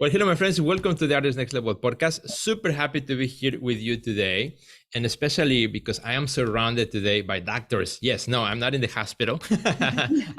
Well, hello, my friends. Welcome to the Artist Next Level podcast. Super happy to be here with you today. And especially because I am surrounded today by doctors. Yes, no, I'm not in the hospital.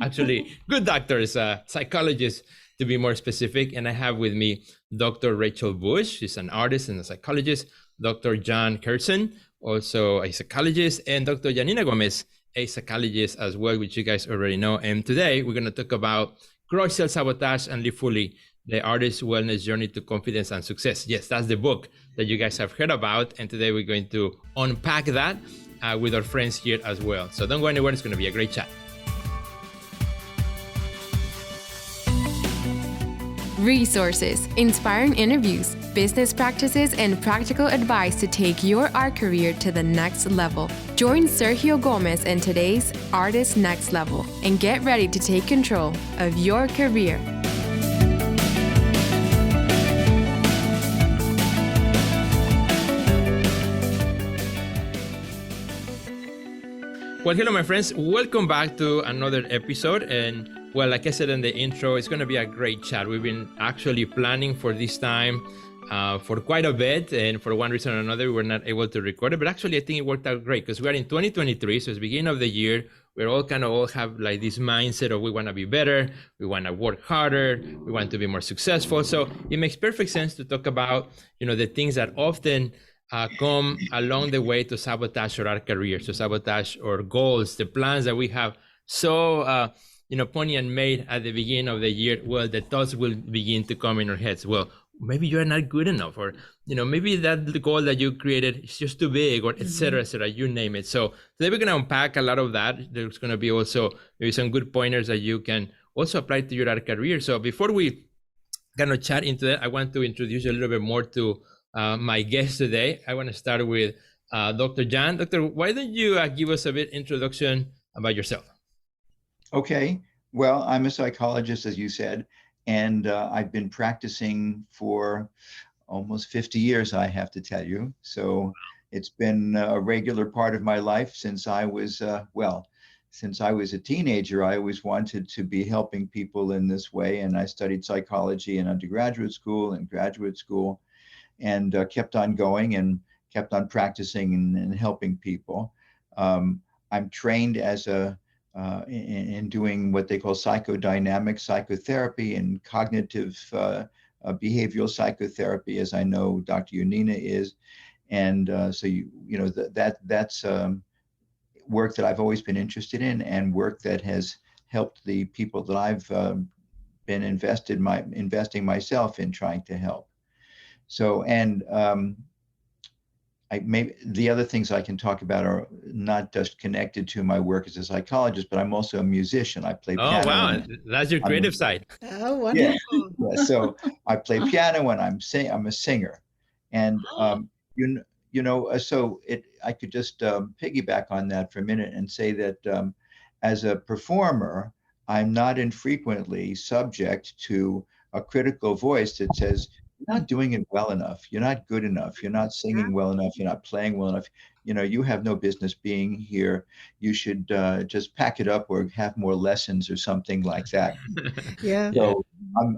Actually, good doctors, psychologists to be more specific. And I have with me Dr. Rachel Bush. She's an artist and a psychologist. Dr. John Gerson, also a psychologist. And Dr. Yanina Gomez, a psychologist as well, which you guys already know. And today we're going to talk about crush self-sabotage and live fully, the artist's wellness journey to confidence and success. Yes, that's the book that you guys have heard about. And today we're going to unpack that with our friends here as well. So don't go anywhere. It's going to be a great chat. Resources, inspiring interviews, business practices, and practical advice to take your art career to the next level. Join Sergio Gomez in today's Artist Next Level and get ready to take control of your career. Well, hello, my friends. Welcome back to another episode. And well, like I said in the intro, it's going to be a great chat. We've been actually planning for this time for quite a bit. And for one reason or another, we were not able to record it. But actually, I think it worked out great because we are in 2023. So it's the beginning of the year. We're all have like this mindset of we want to be better. We want to work harder. We want to be more successful. So it makes perfect sense to talk about, the things that often come along the way to sabotage our careers, to sabotage our goals, the plans that we have so poignant made at the beginning of the year. Well, the thoughts will begin to come in our heads. Well, maybe you're not good enough, or maybe that the goal that you created is just too big, or etc., you name it. So today we're going to unpack a lot of that. There's going to be also maybe some good pointers that you can also apply to your art career. So before we kind of chat into that, I want to introduce you a little bit more to my guest today. I want to start with Dr. John. Doctor, why don't you give us a bit introduction about yourself? Okay. Well, I'm a psychologist, as you said, and I've been practicing for almost 50 years, I have to tell you. So it's been a regular part of my life since I was, since I was a teenager. I always wanted to be helping people in this way. And I studied psychology in undergraduate school and graduate school, and kept on going and kept on practicing and helping people. I'm trained as in doing what they call psychodynamic psychotherapy and cognitive behavioral psychotherapy, as I know Dr. Yanina is. And so that's work that I've always been interested in, and work that has helped the people that I've been investing myself in trying to help. So, and maybe the other things I can talk about are not just connected to my work as a psychologist, but I'm also a musician. I play piano. Oh, wow. That's your creative side. Oh, wonderful. Yeah. So I play piano and I'm a singer. And, I could just piggyback on that for a minute and say that as a performer, I'm not infrequently subject to a critical voice that says, "You're not doing it well enough. You're not good enough. You're not singing well enough. You're not playing well enough. You have no business being here. You should just pack it up or have more lessons," or something like that. Yeah. So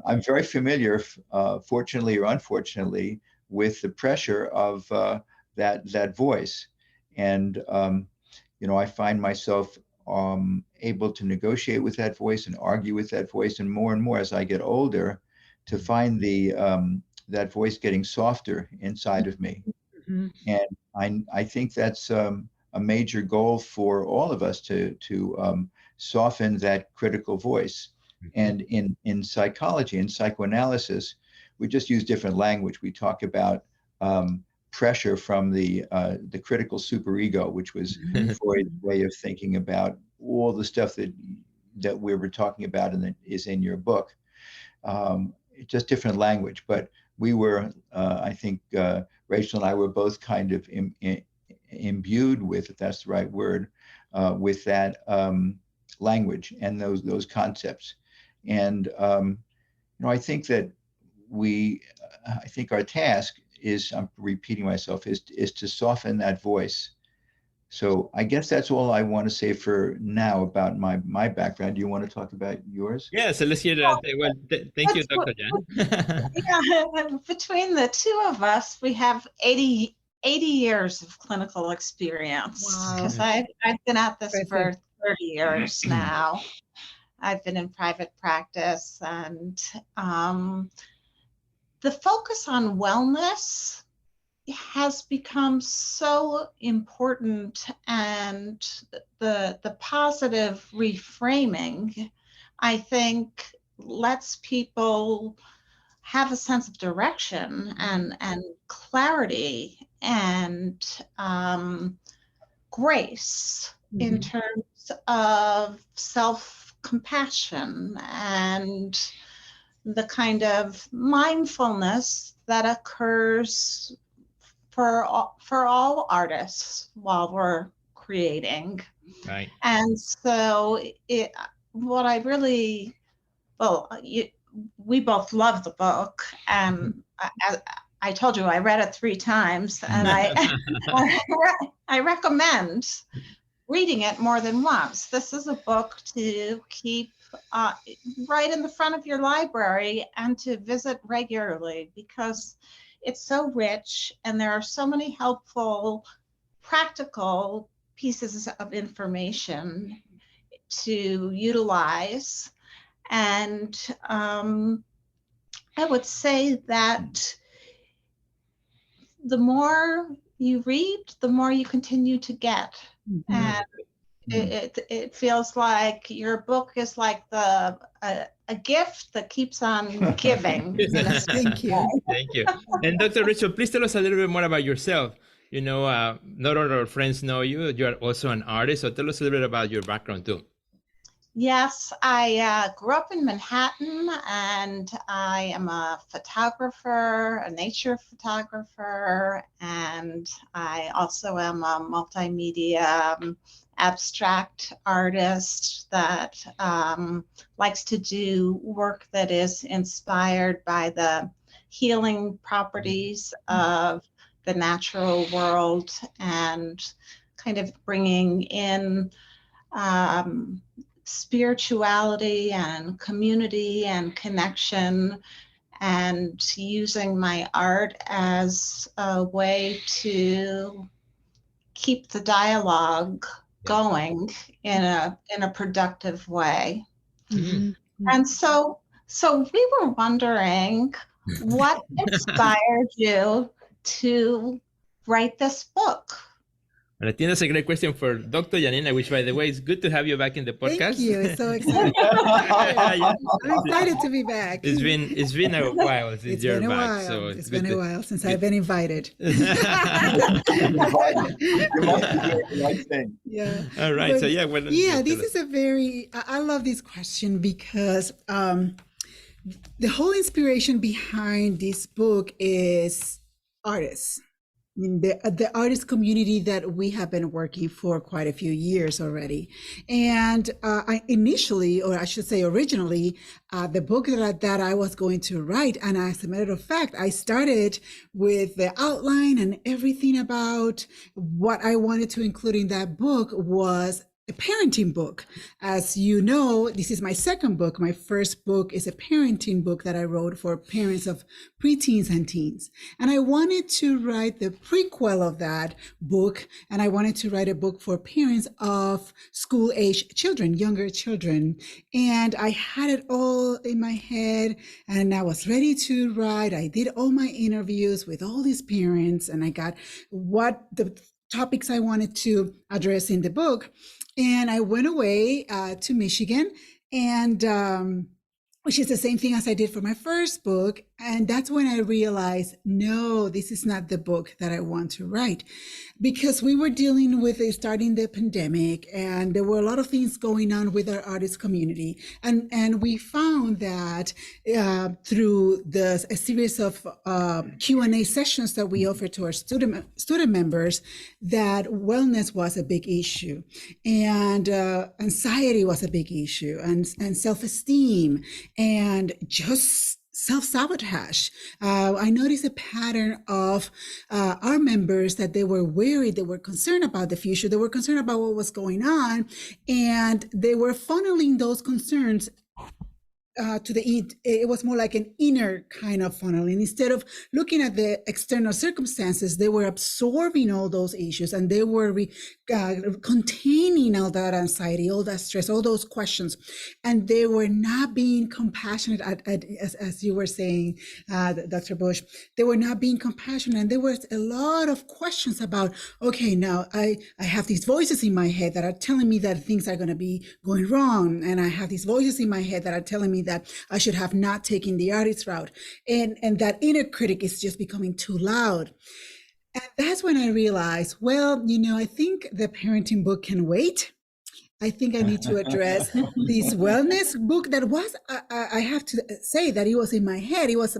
I'm very familiar, fortunately or unfortunately, with the pressure of that voice. And I find myself able to negotiate with that voice and argue with that voice, and more as I get older, to find that voice getting softer inside of me. Mm-hmm. And I think that's a major goal for all of us to soften that critical voice. And in psychology and psychoanalysis, we just use different language. We talk about pressure from the critical superego, which was Freud's way of thinking about all the stuff that we were talking about and that is in your book. Just different language, but we were, I think, Rachel and I were both kind of imbued with, if that's the right word, with that language and those concepts. And I think that I think our task is, I'm repeating myself, is to soften that voice So I guess that's all I want to say for now about my background. Do you want to talk about yours? Yeah, so let's hear that. Well, thank you, But, Dr. Jan. yeah, between the two of us, we have 80 years of clinical experience. Wow. Because I've been at this for Impressive. 30 years now. I've been in private practice, and the focus on wellness has become so important, and the positive reframing, I think, lets people have a sense of direction and clarity and grace in terms of self-compassion and the kind of mindfulness that occurs for all artists while we're creating. Right. And so what I really, we both love the book, and I told you I read it 3 times, and I recommend reading it more than once. This is a book to keep right in the front of your library and to visit regularly, because it's so rich and there are so many helpful, practical pieces of information to utilize. And I would say that the more you read, the more you continue to get. And it feels like your book is like a gift that keeps on giving. Thank you. Thank you. And Dr. Rachel, please tell us a little bit more about yourself. You know, not all our friends know you. You are also an artist. So tell us a little bit about your background too. Yes, I grew up in Manhattan, and I am a photographer, a nature photographer, and I also am a multimedia abstract artist that likes to do work that is inspired by the healing properties of the natural world and kind of bringing in spirituality and community and connection, and using my art as a way to keep the dialogue going in a productive way. And so we were wondering, what inspired you to write this book? And I think that's a great question for Dr. Yanina, which, by the way, it's good to have you back in the podcast. Thank you. It's so exciting. I'm excited to be back. It's been a while since you're back. So it's been a while since I've been invited. Yeah. All right. But, so yeah. Well, this is a very, I love this question because the whole inspiration behind this book is artists. I mean, the artist community that we have been working for quite a few years already. And I initially, or I should say originally, the book that I was going to write, and as a matter of fact, I started with the outline and everything about what I wanted to include in that book was a parenting book. As you know, this is my second book. My first book is a parenting book that I wrote for parents of preteens and teens. And I wanted to write the prequel of that book, and I wanted to write a book for parents of school-age children, younger children. And I had it all in my head, and I was ready to write. I did all my interviews with all these parents, and I got what the topics I wanted to address in the book. And I went away to Michigan, and which is the same thing as I did for my first book. And that's when I realized, no, this is not the book that I want to write, because we were dealing with starting the pandemic, and there were a lot of things going on with our artist community. And we found that through a series of Q&A sessions that we offered to our student members, that wellness was a big issue, and anxiety was a big issue, and self-esteem, and just self-sabotage. I noticed a pattern of our members that they were worried, they were concerned about the future, they were concerned about what was going on, and they were funneling those concerns to it was more like an inner kind of funneling. Instead of looking at the external circumstances, they were absorbing all those issues, and they were containing all that anxiety, all that stress, all those questions, and they were not being compassionate. As you were saying, Dr. Bush, they were not being compassionate, and there was a lot of questions about, okay, now I have these voices in my head that are telling me that things are going to be going wrong, and I have these voices in my head that are telling me that I should have not taken the artist route. And that inner critic is just becoming too loud. And that's when I realized, well, I think the parenting book can wait. I think I need to address this wellness book that was, I have to say that it was in my head. It was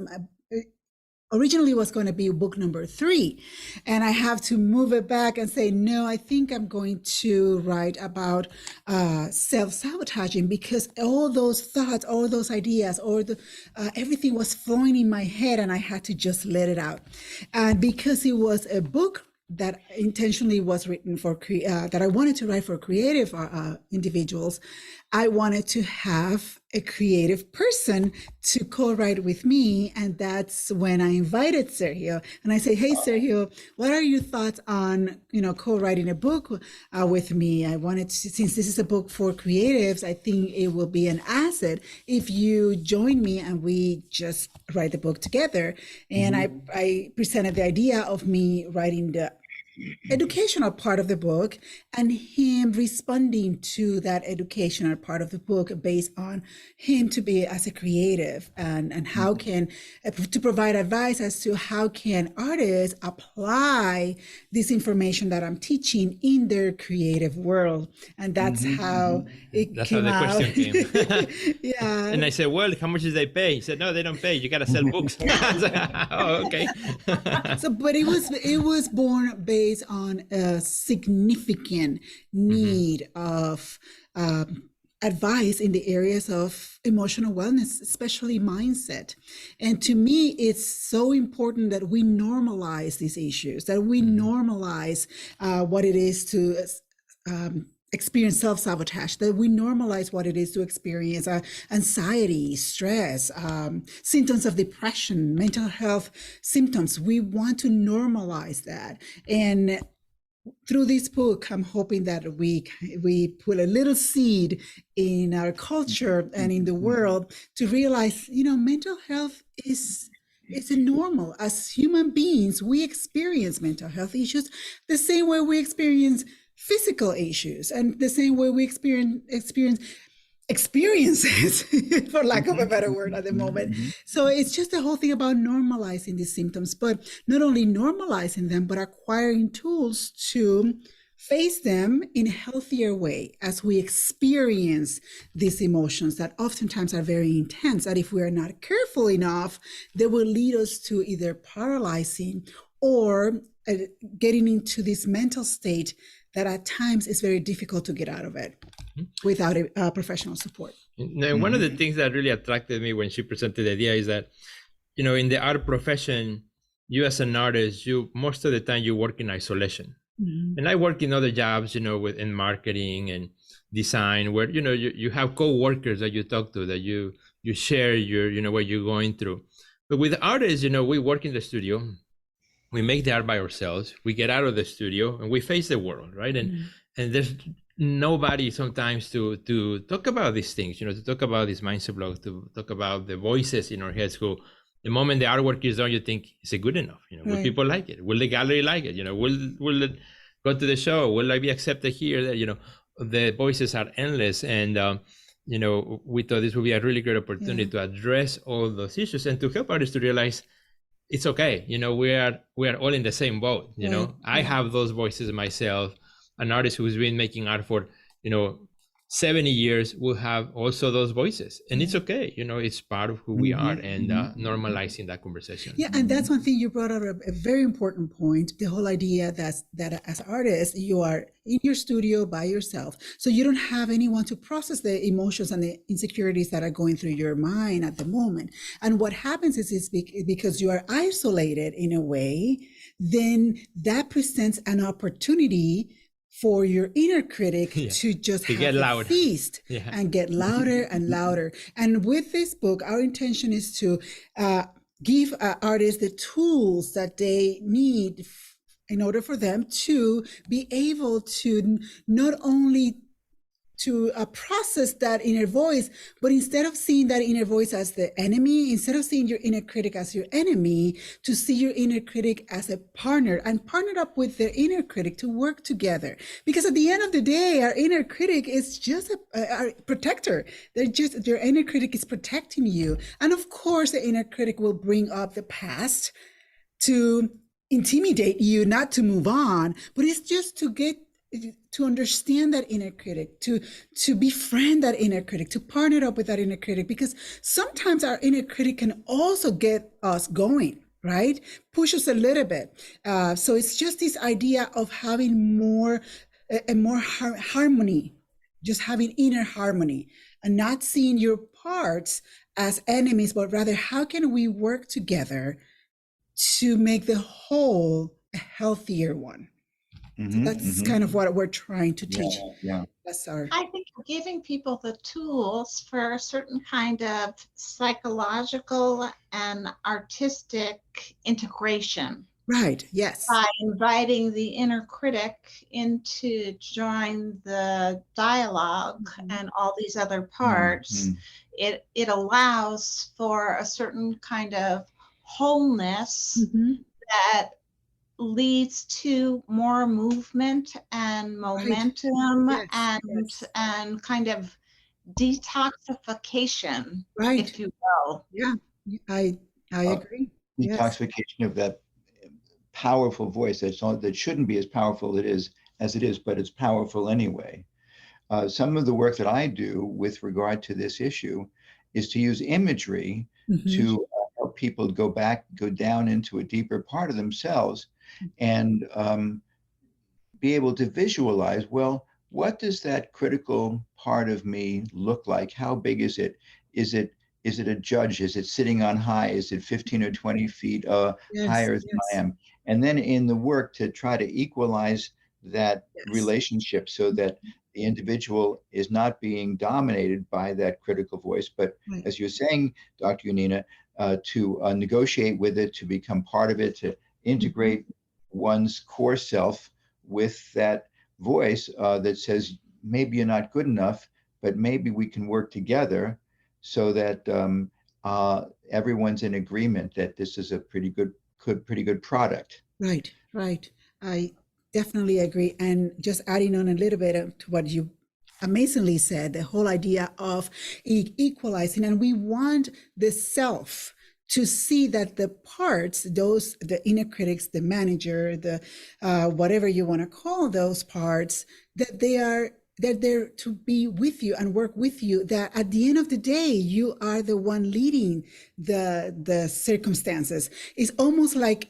originally was going to be book number 3. And I have to move it back and say, no, I think I'm going to write about self-sabotaging, because all those thoughts, all those ideas, everything was flowing in my head, and I had to just let it out. And because it was a book that intentionally was written for, that I wanted to write for creative individuals, I wanted to have a creative person to co-write with me. And that's when I invited Sergio, and I say, hey, Sergio, what are your thoughts on, co-writing a book with me? I wanted to, since this is a book for creatives, I think it will be an asset if you join me and we just write the book together. And I presented the idea of me writing the educational part of the book, and him responding to that educational part of the book based on him to be as a creative, and how can to provide advice as to how can artists apply this information that I'm teaching in their creative world. And that's how that's how the question came. Yeah. And I said, well, how much do they pay? He said, no, they don't pay. You got to sell books. Oh, okay. But it was born based on a significant need of advice in the areas of emotional wellness, especially mindset. And to me, it's so important that we normalize these issues, that we normalize what it is to experience self-sabotage, that we normalize what it is to experience anxiety, stress, symptoms of depression, mental health symptoms. We want to normalize that. And through this book, I'm hoping that we put a little seed in our culture and in the world to realize, mental health is a normal. As human beings, we experience mental health issues the same way we experience physical issues, and the same way we experience experiences, for lack of a better word at the moment. So it's just the whole thing about normalizing these symptoms, but not only normalizing them, but acquiring tools to face them in a healthier way as we experience these emotions that oftentimes are very intense, that if we are not careful enough, they will lead us to either paralyzing or getting into this mental state that at times is very difficult to get out of it without a professional support. Now, one of the things that really attracted me when she presented the idea is that, in the art profession, you as an artist, most of the time you work in isolation. And I work in other jobs, in marketing and design, where, you have co-workers that you talk to, that you share your, what you're going through. But with artists, we work in the studio. We make the art by ourselves. We get out of the studio and we face the world, right? And there's nobody sometimes to talk about these things, to talk about this mindset block, to talk about the voices in our heads who, the moment the artwork is done, you think, is it good enough? Will people like it? Will the gallery like it? Will it go to the show? Will I be accepted here? The voices are endless. And, we thought this would be a really great opportunity to address all those issues and to help artists to realize it's okay. We are all in the same boat. I have those voices myself. An artist who's been making art for, 70 years, we'll have also those voices, and it's okay. It's part of who we are, and normalizing that conversation. Yeah, and that's one thing you brought up, a very important point. The whole idea that as artists, you are in your studio by yourself, so you don't have anyone to process the emotions and the insecurities that are going through your mind at the moment. And what happens is because you are isolated in a way, then that presents an opportunity for your inner critic to just have a feast and get louder and louder. And with this book, our intention is to give artists the tools that they need in order for them to be able to not only to process that inner voice, but instead of seeing that inner voice as the enemy, instead of seeing your inner critic as your enemy, to see your inner critic as a partner and partner up with their inner critic to work together. Because at the end of the day, our inner critic is just a protector. Their inner critic is protecting you. And of course, the inner critic will bring up the past to intimidate you, not to move on, but it's just to understand that inner critic, to befriend that inner critic, to partner up with that inner critic, because sometimes our inner critic can also get us going, right? Push us a little bit. So it's just this idea of having more harmony, just having inner harmony, and not seeing your parts as enemies, but rather how can we work together to make the whole a healthier one. So that's kind of what we're trying to teach. That's I think giving people the tools for a certain kind of psychological and artistic integration. Right, yes. By inviting the inner critic into join the dialogue and all these other parts, it allows for a certain kind of wholeness that leads to more movement and momentum and kind of detoxification, if you will. Yeah, I agree. Detoxification of that powerful voice that shouldn't be as powerful as it is, but it's powerful anyway. Some of the work that I do with regard to this issue is to use imagery to help people go down into a deeper part of themselves and be able to visualize, well, what does that critical part of me look like? How big is it? Is it a judge? Is it sitting on high? Is it 15 or 20 feet higher than I am? And then in the work to try to equalize that relationship so that the individual is not being dominated by that critical voice, but as you're saying, Dr. Yanina, to negotiate with it, to become part of it, to integrate one's core self with that voice that says, maybe you're not good enough, but maybe we can work together so that everyone's in agreement that this is a pretty good product. Right. I definitely agree. And just adding on a little bit to what you amazingly said, the whole idea of equalizing, and we want the self to see that the parts, the inner critics, the manager, the whatever you want to call those parts, that they're there to be with you and work with you, that at the end of the day, you are the one leading the circumstances. It's almost like,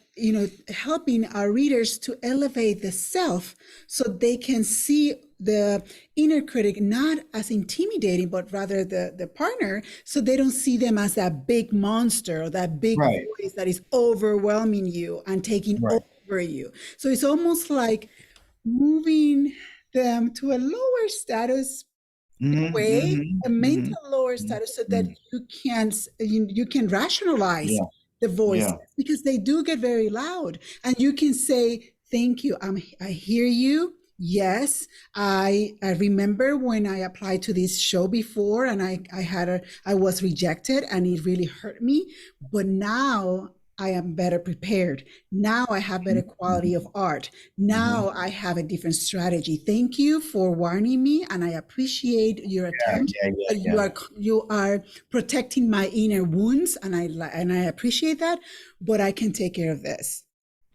helping our readers to elevate the self so they can see the inner critic not as intimidating, but rather the partner, so they don't see them as that big monster or that big voice that is overwhelming you and taking over you. So it's almost like moving them to a lower status way, a mental lower status, so that you can rationalize the voice, because they do get very loud, and you can say, thank you, I hear you. Yes, I remember when I applied to this show before, and I was rejected, and it really hurt me. But now I am better prepared. Now I have better quality of art. Now I have a different strategy. Thank you for warning me, and I appreciate your attempt. You are protecting my inner wounds, and I appreciate that. But I can take care of this,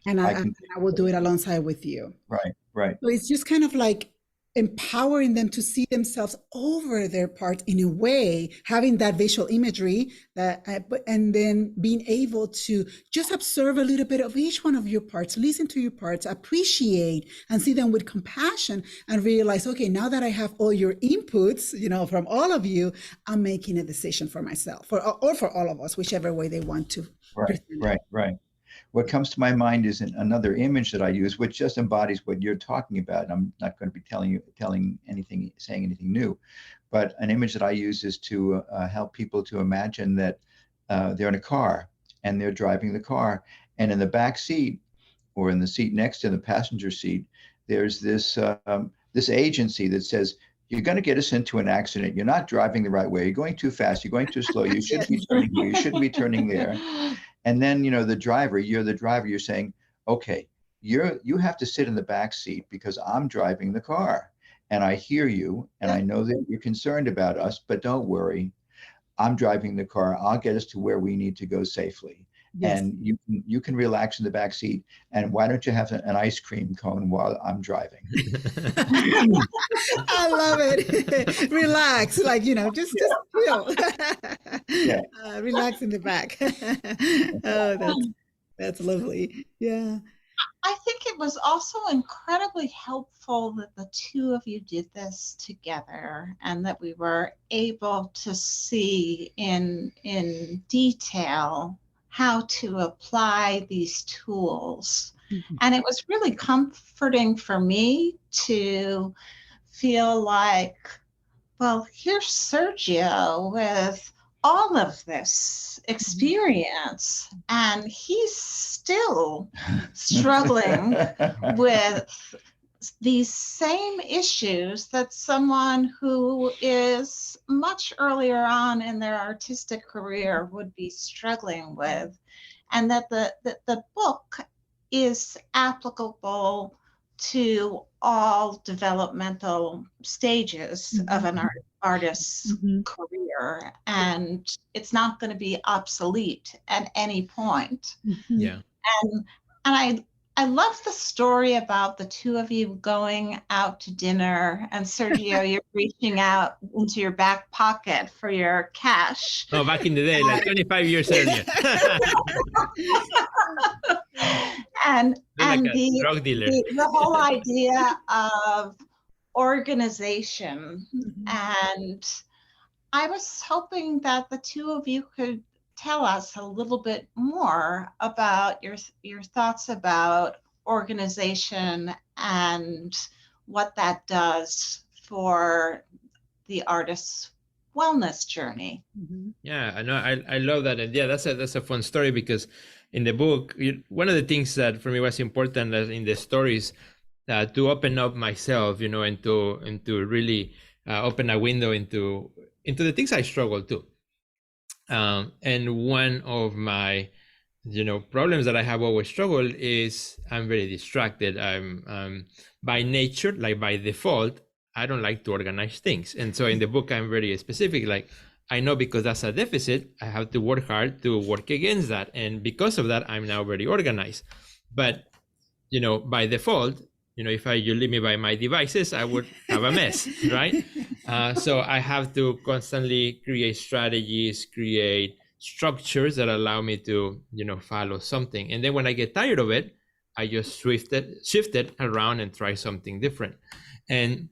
and I will do it alongside with you. Right. So it's just kind of like empowering them to see themselves over their parts in a way, having that visual imagery and then being able to just observe a little bit of each one of your parts, listen to your parts, appreciate and see them with compassion, and realize, okay, now that I have all your inputs, from all of you, I'm making a decision for myself or for all of us, whichever way they want to. Right. What comes to my mind is another image that I use, which just embodies what you're talking about. I'm not going to be saying anything new, but an image that I use is to help people to imagine that they're in a car and they're driving the car, and in the back seat or in the seat next to the passenger seat, there's this agency that says, you're going to get us into an accident. You're not driving the right way. You're going too fast. You're going too slow. You shouldn't be turning here. You shouldn't be turning there. And then, you're the driver, you're saying, okay, you have to sit in the back seat because I'm driving the car. And I hear you, and I know that you're concerned about us, but don't worry. I'm driving the car. I'll get us to where we need to go safely. Yes. And you can relax in the back seat. And why don't you have an ice cream cone while I'm driving? I love it. Relax, just chill. Relax in the back. Oh, that's lovely. Yeah. I think it was also incredibly helpful that the two of you did this together, and that we were able to see in detail how to apply these tools. Mm-hmm. And it was really comforting for me to feel like, well, here's Sergio with all of this experience, and he's still struggling with these same issues that someone who is much earlier on in their artistic career would be struggling with, and that the book is applicable to all developmental stages of an artist's career, and it's not going to be obsolete at any point. Yeah. And I love the story about the two of you going out to dinner, and Sergio, you're reaching out into your back pocket for your cash. Oh, back in the day, like 25 years earlier. and like the drug dealer. The whole idea of organization. And I was hoping that the two of you could tell us a little bit more about your thoughts about organization and what that does for the artist's wellness journey. Yeah, I know. I love that. And yeah, that's a fun story, because in the book, one of the things that for me was important in the stories, to open up myself, and to really open a window into the things I struggle to. And one of my, problems that I have always struggled is I'm very distracted. I'm by nature, like by default, I don't like to organize things. And so in the book, I'm very specific, like, I know because that's a deficit, I have to work hard to work against that. And because of that, I'm now very organized. But, by default, if you leave me by my devices, I would have a mess, right? So I have to constantly create strategies, create structures that allow me to, follow something. And then when I get tired of it, I just shift it around and try something different. And,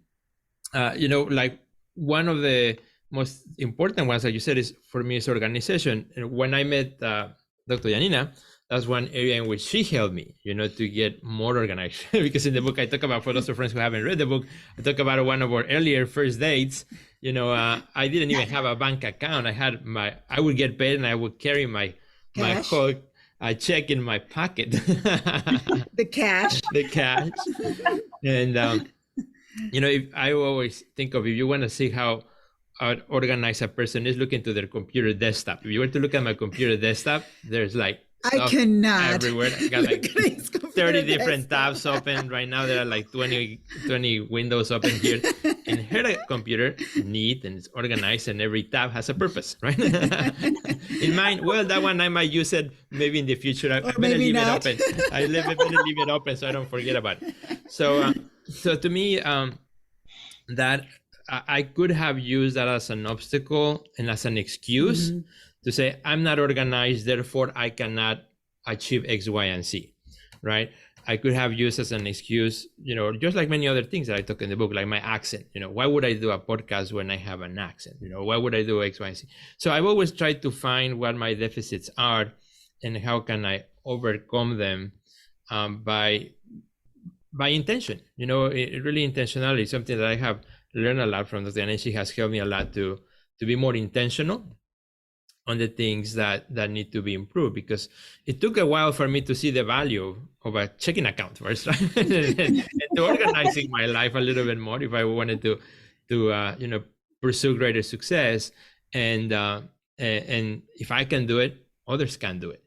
like one of the most important ones that you said is, for me, is organization. And when I met Dr. Yanina, that's one area in which she helped me, to get more organized. Because in the book, I talk about, for those of friends who haven't read the book, I talk about one of our earlier first dates. I didn't even have a bank account. I would get paid and I would carry my whole check in my pocket. The cash. And, if I always think of, if you want to see how organized a person is, look into their computer desktop. If you were to look at my computer desktop, there's like, I cannot. Everywhere. I got like 30 different tabs open right now. There are like 20 windows open here. And her computer, neat and it's organized, and every tab has a purpose, right? In mine, well, that one I might use it maybe in the future. I better leave it open. I better leave it open so I don't forget about it. So to me, that I could have used that as an obstacle and as an excuse to say, I'm not organized, therefore I cannot achieve X, Y, and Z, right? I could have used as an excuse, just like many other things that I talk in the book, like my accent. Why would I do a podcast when I have an accent? Why would I do X, Y, and Z? So I've always tried to find what my deficits are and how can I overcome them by intention. Really intentionality is something that I have learned a lot from Dr. And she has helped me a lot to be more intentional on the things that need to be improved, because it took a while for me to see the value of a checking account first, right? and to organizing my life a little bit more if I wanted to pursue greater success. And if I can do it, others can do it.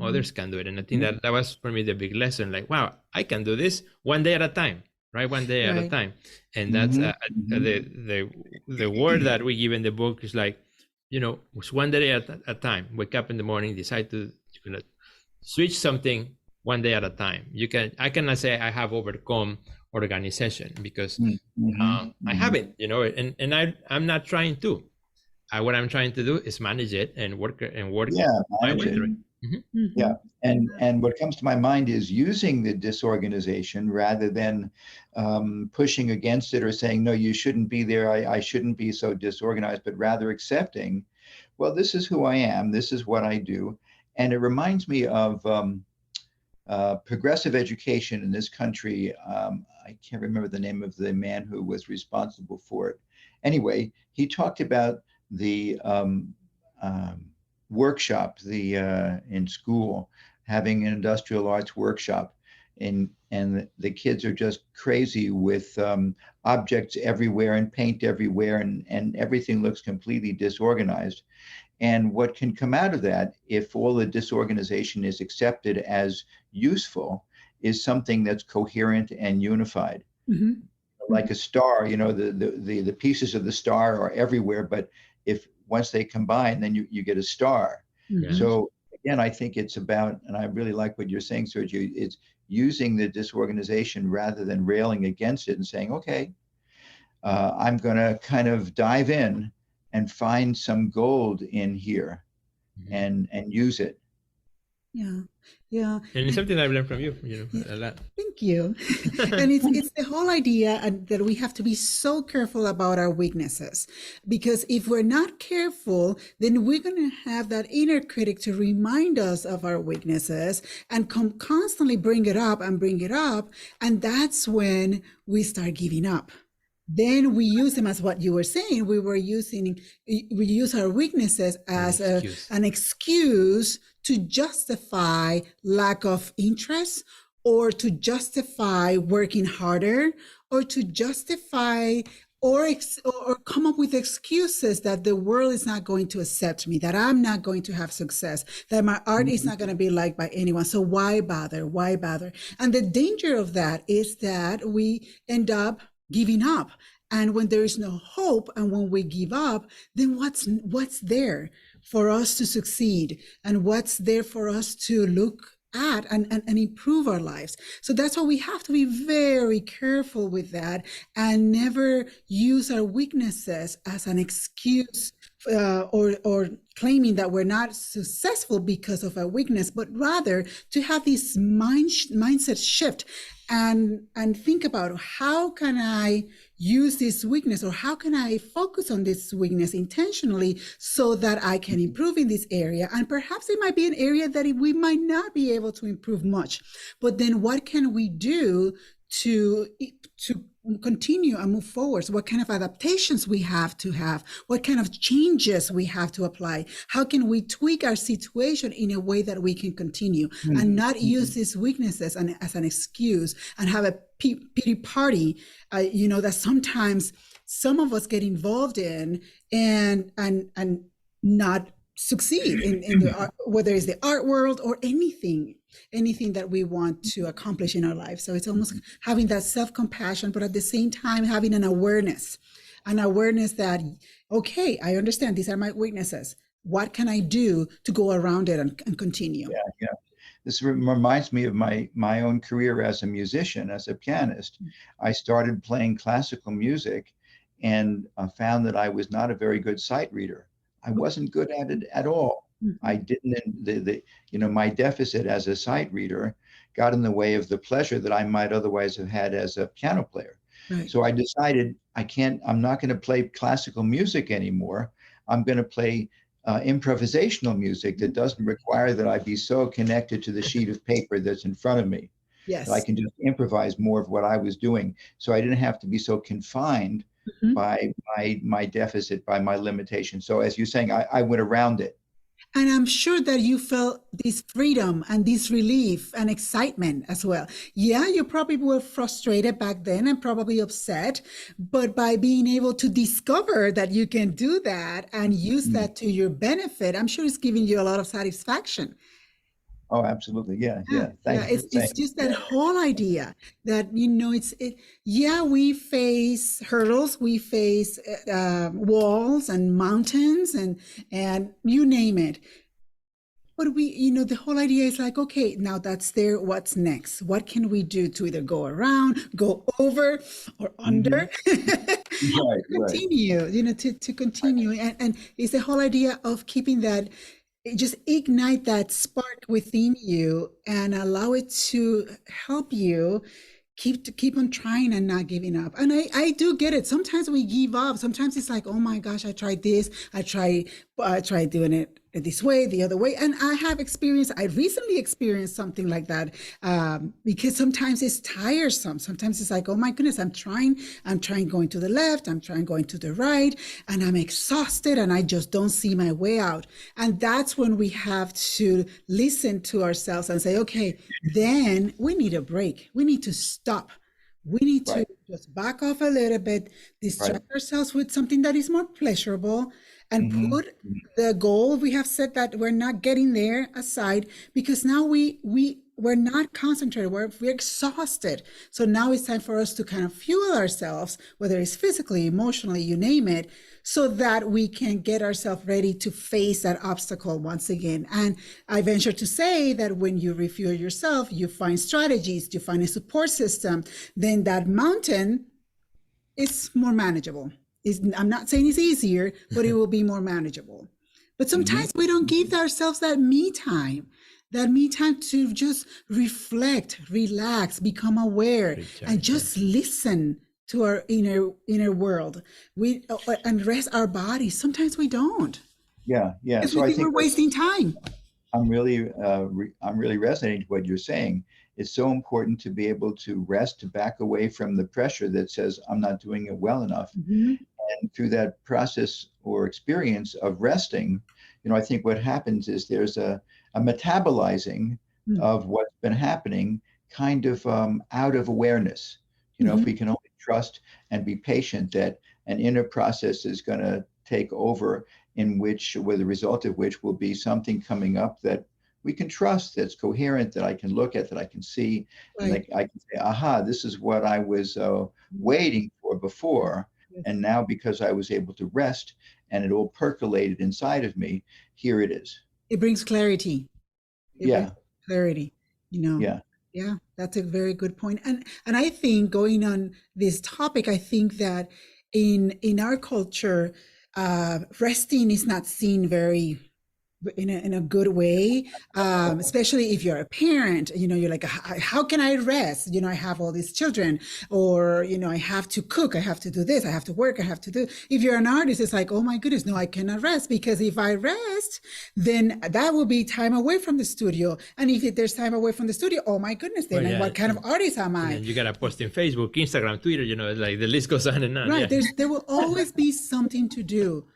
Others can do it. And I think that was for me the big lesson, like, wow, I can do this one day at a time, right? One day at a time. And that's the word that we give in the book is like, it's one day at a time. Wake up in the morning, decide to switch something one day at a time. I cannot say I have overcome organization because I haven't, and I'm not trying to. What I'm trying to do is manage it and work my way through it. Yeah, and what comes to my mind is using the disorganization rather than pushing against it or saying, no, you shouldn't be there, I shouldn't be so disorganized, but rather accepting, well, this is who I am, this is what I do. And it reminds me of progressive education in this country. I can't remember the name of the man who was responsible for it. Anyway, he talked about the workshop, in school, having an industrial arts workshop, and the kids are just crazy with objects everywhere and paint everywhere, and everything looks completely disorganized. And what can come out of that, if all the disorganization is accepted as useful, is something that's coherent and unified. Like a star, the pieces of the star are everywhere, but if once they combine, then you get a star. So again, I think it's about, and I really like what you're saying, Sergio, it's using the disorganization rather than railing against it and saying, okay, I'm going to kind of dive in and find some gold in here and use it. Yeah. And it's something I've learned from you, a lot. Thank you. And it's the whole idea that we have to be so careful about our weaknesses, because if we're not careful, then we're going to have that inner critic to remind us of our weaknesses and constantly bring it up. And that's when we start giving up. Then we use them as what you were saying. We use our weaknesses as an excuse to justify lack of interest, or to justify working harder, or to justify or come up with excuses that the world is not going to accept me, that I'm not going to have success, that my art is not going to be liked by anyone. So why bother? Why bother? And the danger of that is that we end up giving up. And when there is no hope, and when we give up, then what's there for us to succeed, and what's there for us to look at and improve our lives? So that's why we have to be very careful with that, and never use our weaknesses as an excuse or claiming that we're not successful because of our weakness, but rather to have this mindset shift and think about, how can I use this weakness, or how can I focus on this weakness intentionally so that I can improve in this area? And perhaps it might be an area that we might not be able to improve much, but then what can we do to continue and move forward? So what kind of adaptations we have, what kind of changes we have to apply? How can we tweak our situation in a way that we can continue and not use these weaknesses as an excuse and have a pity party, that sometimes some of us get involved in and not succeed in the art, whether it's the art world or anything that we want to accomplish in our life. So it's almost having that self-compassion, but at the same time having an awareness that, okay, I understand these are my weaknesses. What can I do to go around it and continue? Yeah. This reminds me of my own career as a musician, as a pianist. I started playing classical music, and found that I was not a very good sight reader. I wasn't good at it at all. I didn't, my deficit as a sight reader got in the way of the pleasure that I might otherwise have had as a piano player. Right. So I decided I'm not going to play classical music anymore. I'm going to play improvisational music that doesn't require that I be so connected to the sheet of paper that's in front of me. Yes. That I can just improvise more of what I was doing. So I didn't have to be so confined by my deficit, by my limitation. So as you're saying, I went around it. And I'm sure that you felt this freedom and this relief and excitement as well. Yeah, you probably were frustrated back then and probably upset, but by being able to discover that you can do that and use that to your benefit, I'm sure it's giving you a lot of satisfaction. Oh, absolutely. Yeah. It's just that whole idea that, we face hurdles, we face walls and mountains and you name it. But the whole idea is like, okay, now that's there. What's next? What can we do to either go around, go over, or under? Continue, to continue. And it's the whole idea of keeping that, just ignite that spark within you and allow it to help you keep on trying and not giving up. And I do get it. Sometimes we give up. Sometimes it's like, oh my gosh, I tried this. I tried doing it this way, the other way. And I recently experienced something like that, because sometimes it's tiresome. Sometimes it's like, oh my goodness, I'm trying going to the left, I'm trying going to the right, and I'm exhausted and I just don't see my way out. And that's when we have to listen to ourselves and say, okay, then we need a break. We need to stop. We need to just back off a little bit, distract ourselves with something that is more pleasurable, and put the goal we have set that we're not getting there aside, because now we're not concentrated, we're exhausted. So now it's time for us to kind of fuel ourselves, whether it's physically, emotionally, you name it, so that we can get ourselves ready to face that obstacle once again. And I venture to say that when you refuel yourself, you find strategies, you find a support system, then that mountain is more manageable. I'm not saying it's easier, but it will be more manageable. But sometimes we don't give ourselves that me time to just reflect, relax, become aware, and just listen to our inner world. And rest our bodies. Sometimes we don't. Yeah. So I think we're wasting time. I'm really resonating to what you're saying. It's so important to be able to rest, to back away from the pressure that says I'm not doing it well enough. And through that process or experience of resting, I think what happens is there's a metabolizing of what's been happening, kind of out of awareness. If we can only trust and be patient that an inner process is going to take over, with the result of which will be something coming up that we can trust, that's coherent, that I can look at, that I can see, and I can say, aha, this is what I was waiting for before. And now, because I was able to rest and it all percolated inside of me, here it is. It brings clarity. Brings clarity, Yeah, that's a very good point. And I think, going on this topic, I think that in our culture, resting is not seen very in a good way, especially if you're a parent. You're like, how can I rest? I have all these children, or I have to cook, I have to do this, I have to work, I have to do. If you're an artist, it's like, oh my goodness, no, I cannot rest, because if I rest, then that will be time away from the studio. And if there's time away from the studio, oh my goodness, then what kind of artist am I? And you gotta post in Facebook, Instagram, Twitter. Like the list goes on and on. Right. There will always be something to do,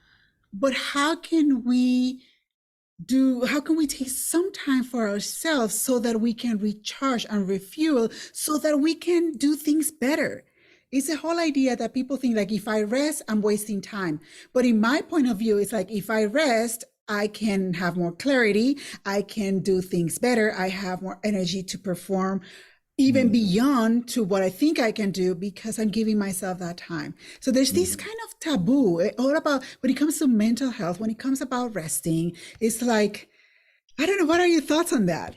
but how can we take some time for ourselves so that we can recharge and refuel, so that we can do things better? It's a whole idea that people think like, if I rest, I'm wasting time. But in my point of view, it's like, if I rest, I can have more clarity, I can do things better, I have more energy to perform even beyond to what I think I can do, because I'm giving myself that time. So there's this kind of taboo all about, when it comes to mental health, when it comes about resting, it's like, I don't know, what are your thoughts on that?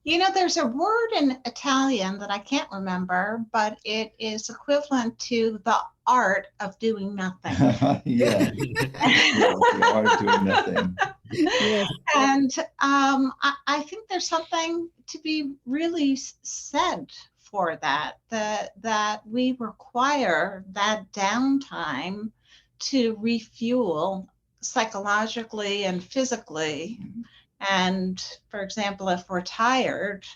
There's a word in Italian that I can't remember, but it is equivalent to the art of doing nothing. Yeah. The art of doing nothing. Yes. And I think there's something to be really said for that we require that downtime to refuel psychologically and physically. And for example, if we're tired,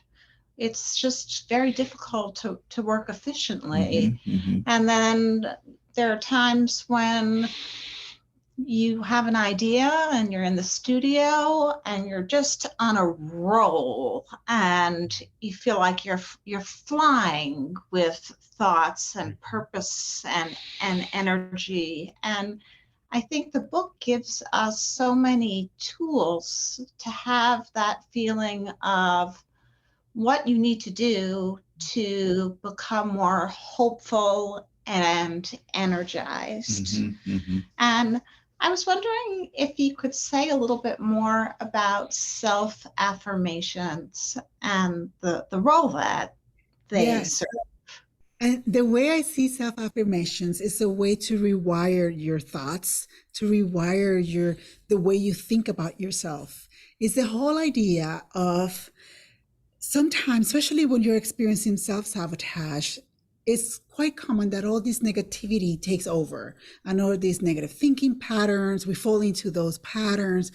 it's just very difficult to work efficiently. And then there are times when you have an idea and you're in the studio and you're just on a roll and you feel like you're flying with thoughts and purpose and energy. And I think the book gives us so many tools to have that feeling of what you need to do to become more hopeful and energized. And I was wondering if you could say a little bit more about self-affirmations and the role that they serve. And the way I see self-affirmations is a way to rewire your thoughts, to rewire the way you think about yourself. It's the whole idea of sometimes, especially when you're experiencing self-sabotage, it's quite common that all this negativity takes over and all these negative thinking patterns, we fall into those patterns.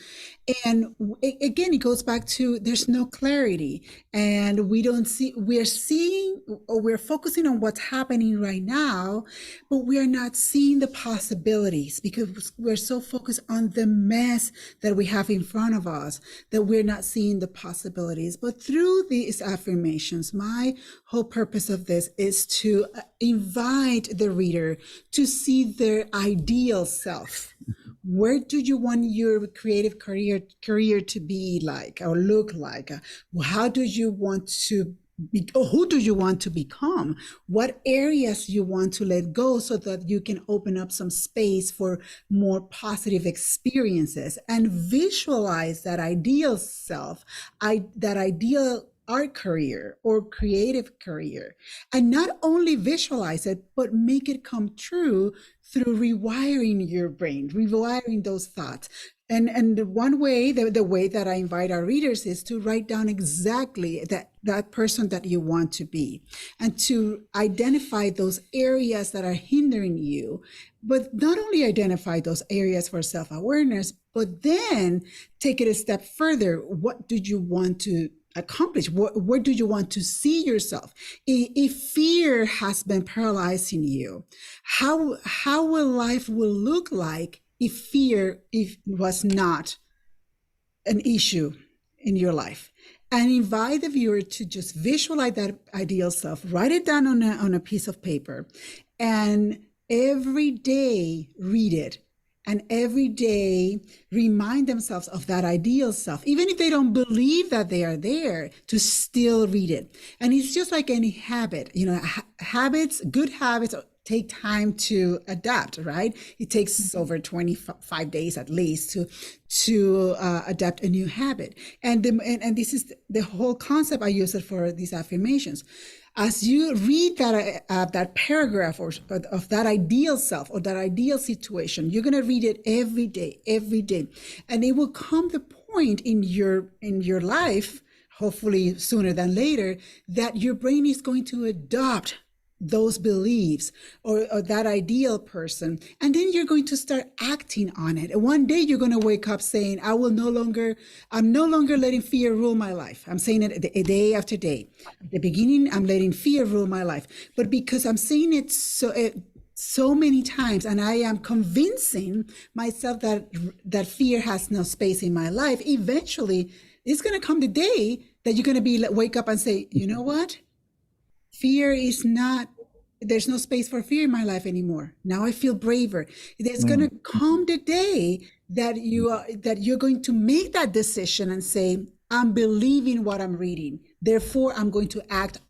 And again, it goes back to there's no clarity and we're focusing on what's happening right now, but we are not seeing the possibilities because we're so focused on the mess that we have in front of us that we're not seeing the possibilities. But through these affirmations, my whole purpose of this is to invite the reader to see their ideal self. Where do you want your creative career to be like or look like? How do you want to be, or who do you want to become? What areas you want to let go so that you can open up some space for more positive experiences and visualize that ideal self, that ideal art career or creative career, and not only visualize it, but make it come true through rewiring your brain, rewiring those thoughts. And one way, the way that I invite our readers is to write down exactly that person that you want to be and to identify those areas that are hindering you, but not only identify those areas for self-awareness, but then take it a step further. What do you want to accomplish? Where do you want to see yourself? If fear has been paralyzing you, how will life will look like if fear was not an issue in your life? And invite the viewer to just visualize that ideal self, write it down on a piece of paper, and every day read it. And every day remind themselves of that ideal self, even if they don't believe that they are there, to still read it. And it's just like any habit, habits, good habits take time to adapt, right? It takes over 25 days at least to adapt a new habit. And this is the whole concept I use it for these affirmations. As you read that paragraph of that ideal self or that ideal situation, you're going to read it every day, and it will come the point in your life, hopefully sooner than later, that your brain is going to adopt those beliefs or that ideal person, and then you're going to start acting on it. And one day you're going to wake up saying, I'm no longer letting fear rule my life. I'm saying it day after day. At the beginning, I'm letting fear rule my life, but because I'm saying it so many times, and I am convincing myself that fear has no space in my life, eventually it's going to come the day that you're going to wake up and say, you know what? There's no space for fear in my life anymore. Now I feel braver. There's going to come the day that you're going to make that decision and say, I'm believing what I'm reading. Therefore, I'm going to act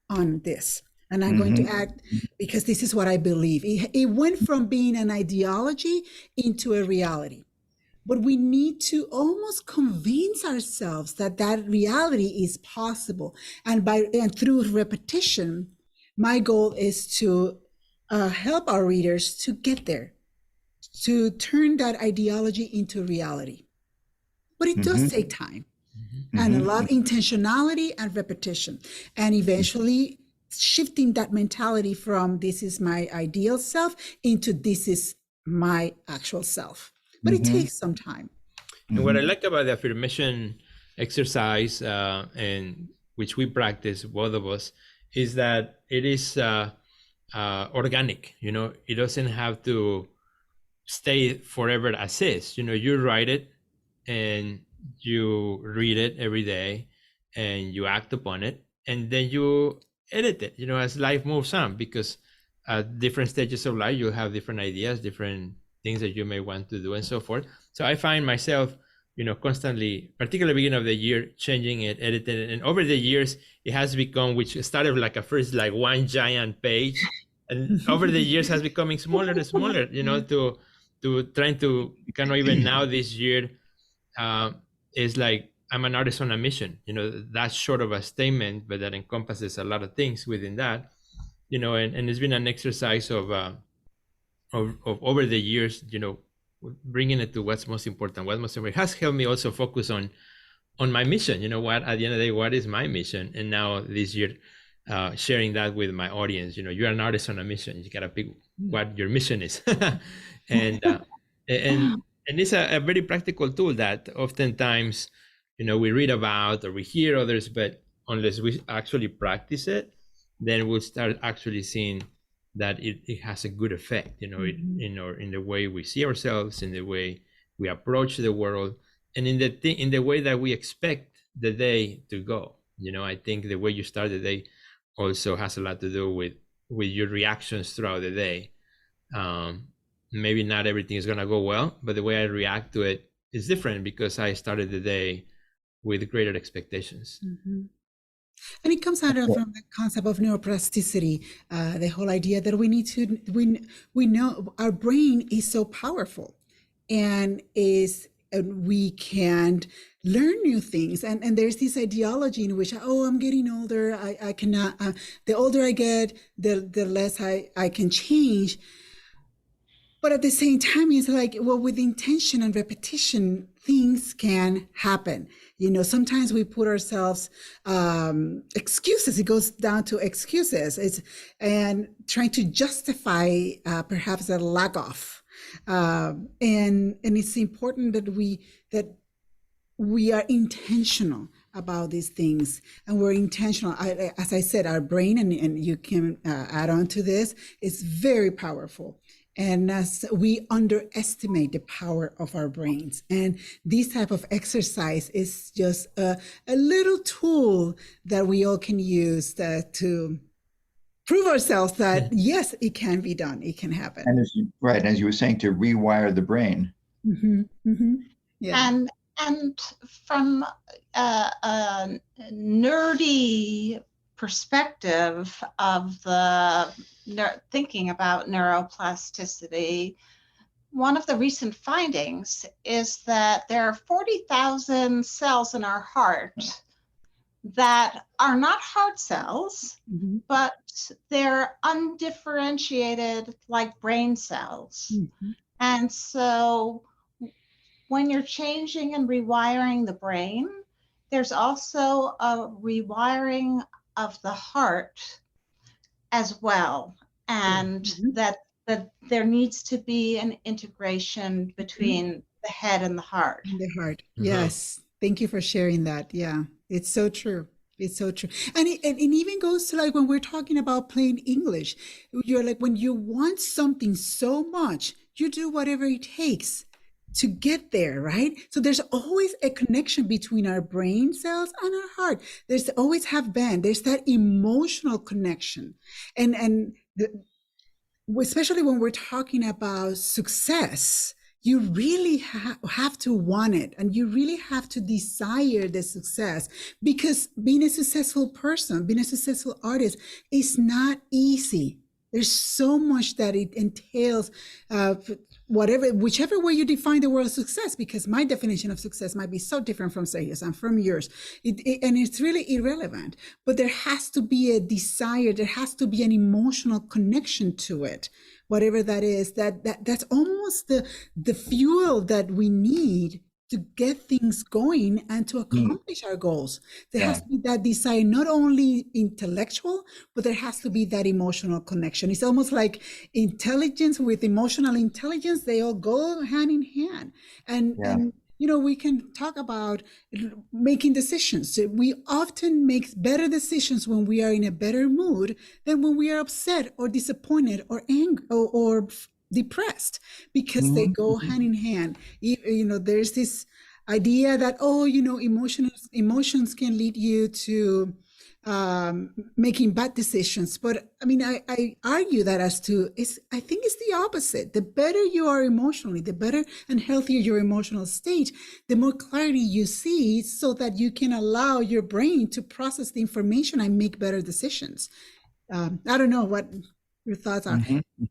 on this. And I'm going to act because this is what I believe. It went from being an ideology into a reality. But we need to almost convince ourselves that reality is possible. And through repetition, my goal is to help our readers to get there, to turn that ideology into reality. But it does take time and a lot of intentionality and repetition, and eventually shifting that mentality from this is my ideal self into this is my actual self. But it takes some time. And what I like about the affirmation exercise, and which we practice, both of us, is that it is organic. You know, it doesn't have to stay forever as is. You know, you write it and you read it every day and you act upon it, and then you edit it, you know, as life moves on, because at different stages of life you have different ideas, different things that you may want to do, and so forth. So I find myself, you know, constantly, particularly beginning of the year, changing it, editing it, and over the years it has become, which started like a first like one giant page, and over the years has becoming smaller and smaller, you know, to trying to kind of, even now this year, is like, I'm an artist on a mission. You know, that's short of a statement, but that encompasses a lot of things within that, you know, and it's been an exercise of over the years, you know, bringing it to what's most important. It has helped me also focus on my mission. You know, what, at the end of the day, what is my mission? And now this year, sharing that with my audience. You know, you're an artist on a mission. You gotta pick what your mission is. and it's a very practical tool that oftentimes, you know, we read about or we hear others, but unless we actually practice it, then we'll start actually seeing that it has a good effect, you know, in the way we see ourselves, in the way we approach the world, and in the way that we expect the day to go. You know, I think the way you start the day also has a lot to do with your reactions throughout the day. Maybe not everything is gonna go well, but the way I react to it is different because I started the day with greater expectations. And it comes out from the concept of neuroplasticity, the whole idea that we know our brain is so powerful, and we can learn new things. And there's this ideology in which, I'm getting older, I cannot, the older I get, the less I can change. But at the same time, it's like, well, with intention and repetition, things can happen. You know, sometimes we put ourselves excuses. It goes down to excuses. And trying to justify perhaps a lack of. And it's important that we are intentional about these things, and we're intentional. As I said, our brain, and you can add on to this, is very powerful. And as we underestimate the power of our brains. And this type of exercise is just a little tool that we all can use to prove ourselves that, yes, it can be done. It can happen. And as you were saying, to rewire the brain. Yeah. And from a nerdy perspective of thinking about neuroplasticity, one of the recent findings is that there are 40,000 cells in our heart that are not heart cells, but they're undifferentiated like brain cells. And so when you're changing and rewiring the brain, there's also a rewiring of the heart as well, and that there needs to be an integration between the head and the heart. The heart, yes. Thank you for sharing that. Yeah, it's so true. It's so true. And it even goes to like when we're talking about plain English, you're like, when you want something so much, you do whatever it takes to get there, right? So there's always a connection between our brain cells and our heart. There's always have been. There's that emotional connection. And especially when we're talking about success, you really have to want it, and you really have to desire the success, because being a successful person, being a successful artist is not easy. There's so much that it entails whichever way you define the word of success, because my definition of success might be so different from Sergio's and from yours, and it's really irrelevant. But there has to be a desire, there has to be an emotional connection to it, whatever that is. That's almost the fuel that we need to get things going and to accomplish our goals. There has to be that desire, not only intellectual, but there has to be that emotional connection. It's almost like intelligence with emotional intelligence, they all go hand in hand. And we can talk about making decisions. We often make better decisions when we are in a better mood than when we are upset or disappointed or angry or depressed, because they go hand in hand. There's this idea that emotions can lead you to making bad decisions, but I mean, I argue that I think it's the opposite. The better you are emotionally, the better and healthier your emotional state, the more clarity you see, so that you can allow your brain to process the information and make better decisions. I don't know what your thoughts are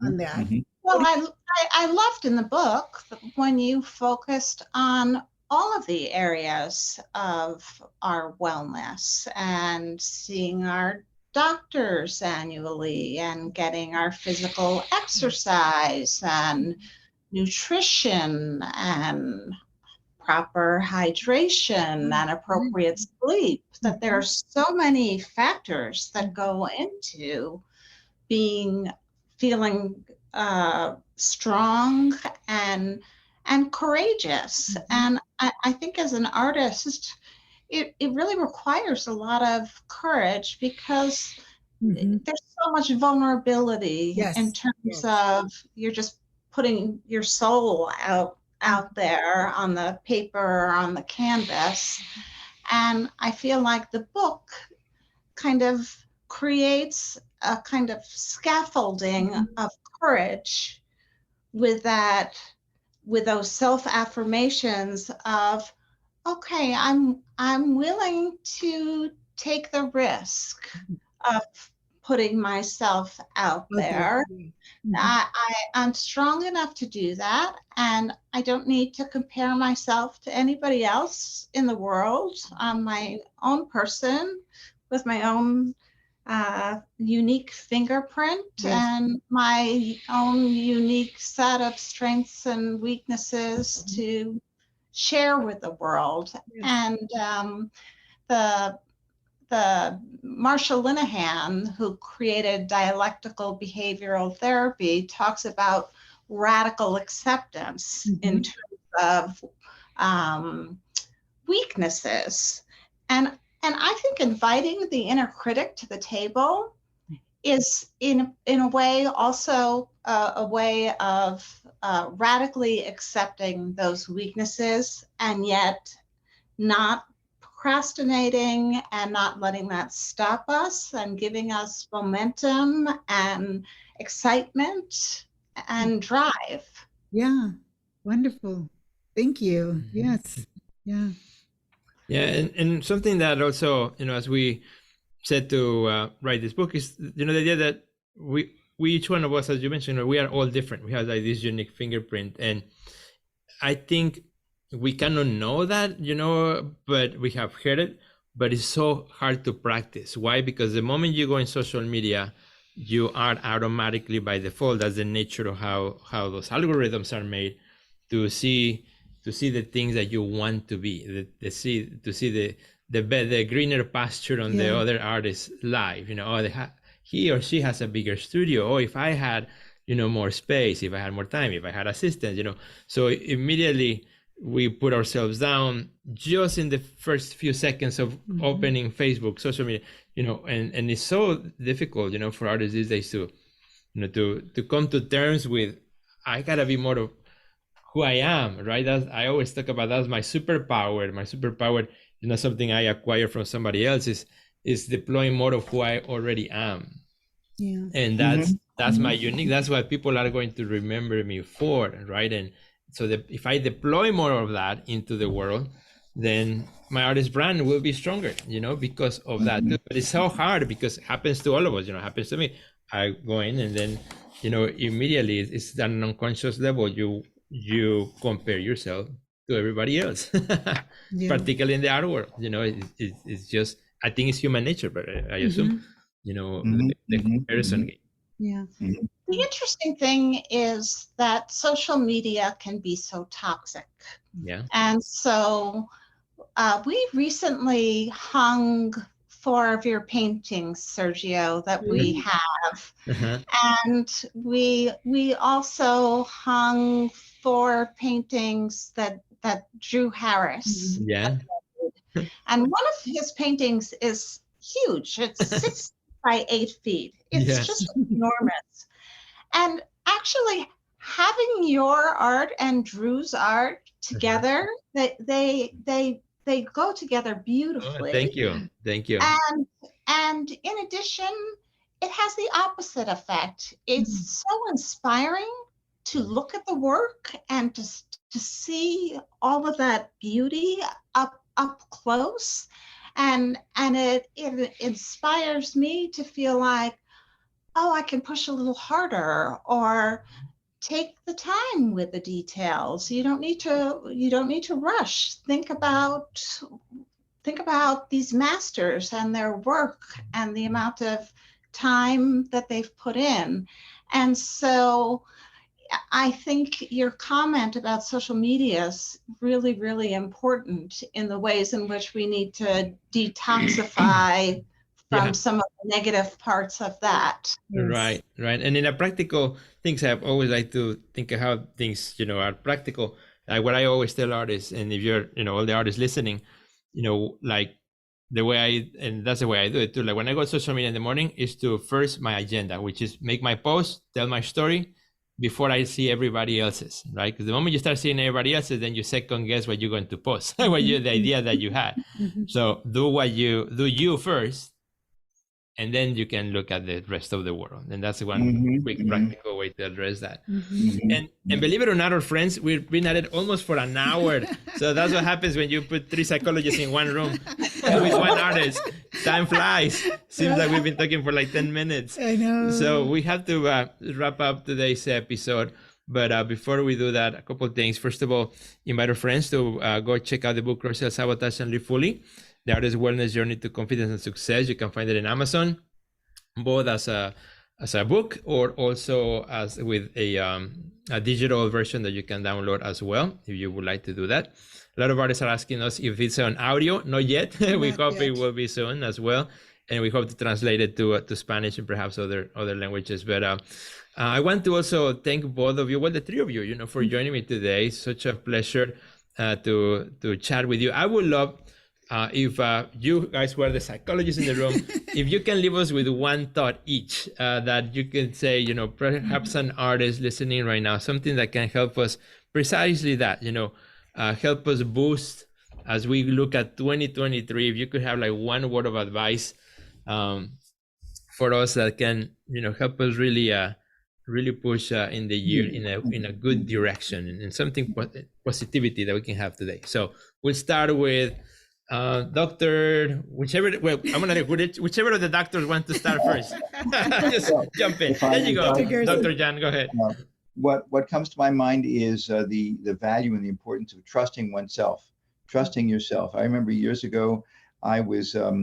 on that. Well, I loved in the book when you focused on all of the areas of our wellness and seeing our doctors annually and getting our physical exercise and nutrition and proper hydration and appropriate sleep, that there are so many factors that go into feeling strong and courageous. And I think as an artist, it really requires a lot of courage, because there's so much vulnerability in terms of you're just putting your soul out there on the paper or on the canvas. And I feel like the book kind of creates a kind of scaffolding of courage with those self-affirmations of, okay, I'm willing to take the risk of putting myself out there. I'm strong enough to do that, and I don't need to compare myself to anybody else in the world. I'm my own person with my own unique fingerprint and my own unique set of strengths and weaknesses to share with the world. And the Marsha Linehan, who created dialectical behavioral therapy, talks about radical acceptance in terms of weaknesses. And I think inviting the inner critic to the table is in a way also a way of radically accepting those weaknesses, and yet not procrastinating and not letting that stop us, and giving us momentum and excitement and drive. Yeah, wonderful. Thank you. Yes. Yeah. Yeah, and something that also, as we said to write this book is, the idea that we each one of us, as you mentioned, we are all different. We have like this unique fingerprint, and I think we cannot know that, but we have heard it, but it's so hard to practice. Why? Because the moment you go in social media, you are automatically by default, that's the nature of how those algorithms are made, to see the things that you want to be, to see the greener pasture on the other artist's life. He or she has a bigger studio. If I had, more space, if I had more time, if I had assistants, So immediately we put ourselves down just in the first few seconds of opening Facebook, social media, and it's so difficult, for artists these days to come to terms with, I gotta be more of who I am, right? I always talk about that's my superpower. My superpower is not something I acquire from somebody else. Is deploying more of who I already am. Yeah. And that's my unique. That's what people are going to remember me for, right? And so if I deploy more of that into the world, then my artist brand will be stronger, because of that too. But it's so hard because it happens to all of us, it happens to me. I go in and then, immediately it's at an unconscious level, you compare yourself to everybody else, particularly in the art world. It's just, I think it's human nature, but I assume, the comparison game. Yeah. The interesting thing is that social media can be so toxic. Yeah. And so we recently hung 4 of your paintings, Sergio, that we have. And we also hung 4 paintings that Drew Harris. Yeah. And one of his paintings is huge. It's 6 by 8 feet. It's just enormous. And actually having your art and Drew's art together, they go together beautifully. Oh, thank you. And in addition, it has the opposite effect. It's so inspiring to look at the work and to see all of that beauty up close, and it inspires me to feel like, oh, I can push a little harder, or take the time with the details. You don't need to rush. Think about these masters and their work and the amount of time that they've put in. And so I think your comment about social media is really, really important in the ways in which we need to detoxify from some of the negative parts of that. Right. And in a practical things, I've always liked to think of how things, are practical. Like what I always tell artists, and if you're, all the artists listening, like the way and that's the way I do it too. Like when I go to social media in the morning is to first my agenda, which is make my post, tell my story before I see everybody else's, right? Because the moment you start seeing everybody else's, then you second guess what you're going to post, the idea that you had. So do you first, and then you can look at the rest of the world. And that's one quick practical way to address that. And believe it or not, our friends, we've been at it almost for an hour. So that's what happens when you put 3 psychologists in one room with one artist. Time flies. Seems like we've been talking for like 10 minutes. I know. So we have to wrap up today's episode. But before we do that, a couple of things. First of all, invite our friends to go check out the book, Self-Sabotage and Live Fully, The Artist Wellness Journey to Confidence and Success. You can find it in Amazon, both as a book or also as with a digital version that you can download as well, if you would like to do that. A lot of artists are asking us if it's on audio. Not yet. We hope it will be soon as well. And we hope to translate it to Spanish and perhaps other languages. But I want to also thank both of you, well, the 3 of you, for joining me today. Such a pleasure to chat with you. I would love if you guys were the psychologists in the room, if you can leave us with one thought each that you can say, perhaps an artist listening right now, something that can help us precisely that, help us boost as we look at 2023. If you could have like one word of advice for us that can, help us really push in the year in a good direction and something positivity that we can have today. So we'll start with Doctor, whichever of the doctors want to start first. Just jump in. There you go, Dr. Jan, go ahead. What comes to my mind is the value and the importance of trusting oneself, trusting yourself. I remember years ago, I was a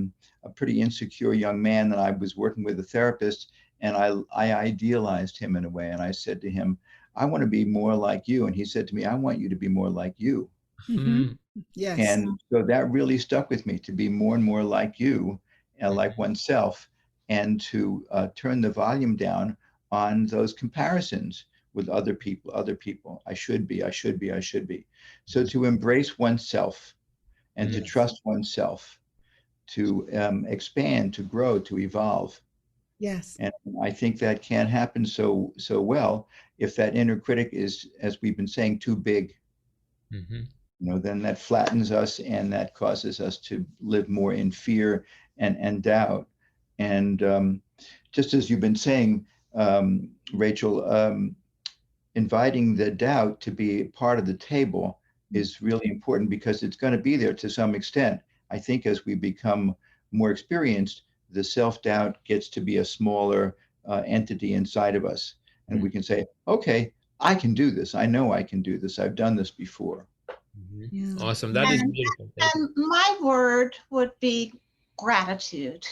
pretty insecure young man, and I was working with a therapist, and I idealized him in a way, and I said to him, I want to be more like you. And he said to me, I want you to be more like you. Yes. And so that really stuck with me, to be more and more like you, like oneself, and to turn the volume down on those comparisons with other people. I should be. So to embrace oneself and to trust oneself, to expand, to grow, to evolve. Yes. And I think that can happen so well if that inner critic is, as we've been saying, too big. Then that flattens us, and that causes us to live more in fear and doubt. And just as you've been saying, Rachel, inviting the doubt to be part of the table is really important because it's going to be there to some extent. I think as we become more experienced, the self-doubt gets to be a smaller entity inside of us. And we can say, okay, I can do this. I know I can do this. I've done this before. Yeah. Awesome. That is beautiful. Thank you. And my word would be gratitude.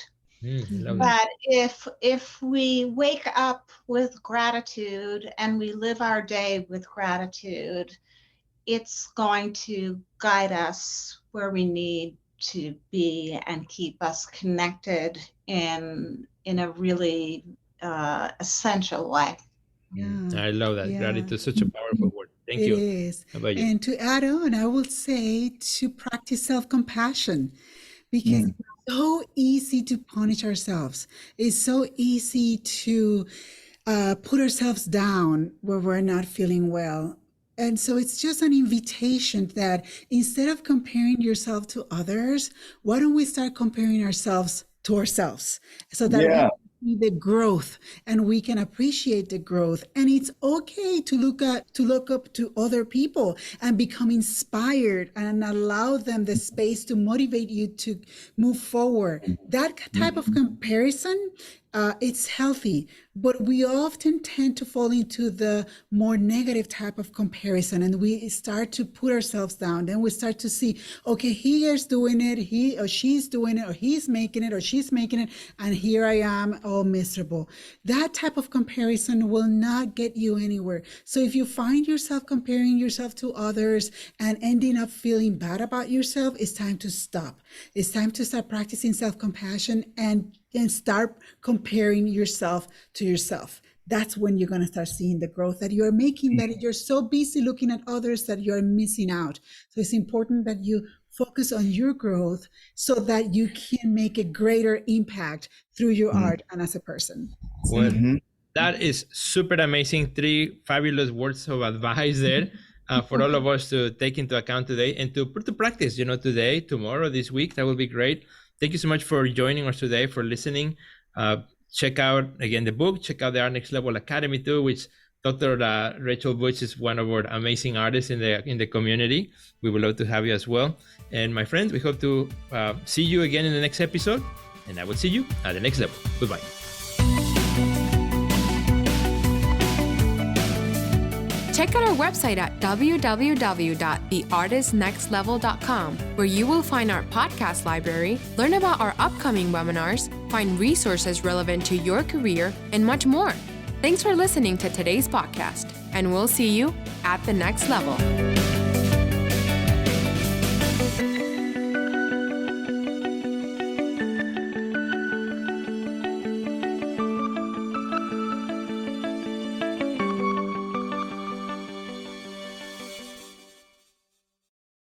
I love that. That if we wake up with gratitude and we live our day with gratitude, it's going to guide us where we need to be and keep us connected in a really essential way. Yeah. I love that. Yeah. Gratitude is such a powerful word. Thank It you. is. How about you? And to add on, I would say to practice self-compassion, because it's so easy to punish ourselves. It's so easy to put ourselves down where we're not feeling well. And so it's just an invitation that instead of comparing yourself to others, why don't we start comparing ourselves to ourselves so that we Yeah. see the growth and we can appreciate the growth. And it's okay to look up to other people and become inspired and allow them the space to motivate you to move forward. That type of comparison, it's healthy, but we often tend to fall into the more negative type of comparison, and we start to put ourselves down. Then we start to see, okay, he is doing it, he or she's doing it, or he's making it, or she's making it, and here I am all miserable. That type of comparison will not get you anywhere. So if you find yourself comparing yourself to others and ending up feeling bad about yourself, it's time to stop. It's time to start practicing self-compassion and start comparing yourself to yourself. That's when you're going to start seeing the growth that you're making, that you're so busy looking at others that you're missing out. So it's important that you focus on your growth so that you can make a greater impact through your art and as a person. Well, that is super amazing. 3 fabulous words of advice there for all of us to take into account today and to put to practice, today, tomorrow, this week. That will be great. Thank you so much for joining us today, for listening. Check out, again, the book. Check out the Art Next Level Academy too, which Dr. Rachel Butch is one of our amazing artists in the community. We would love to have you as well. And my friends, we hope to see you again in the next episode. And I will see you at the next level. Goodbye. Check out our website at www.theartistnextlevel.com, where you will find our podcast library, learn about our upcoming webinars, find resources relevant to your career, and much more. Thanks for listening to today's podcast, and we'll see you at the next level.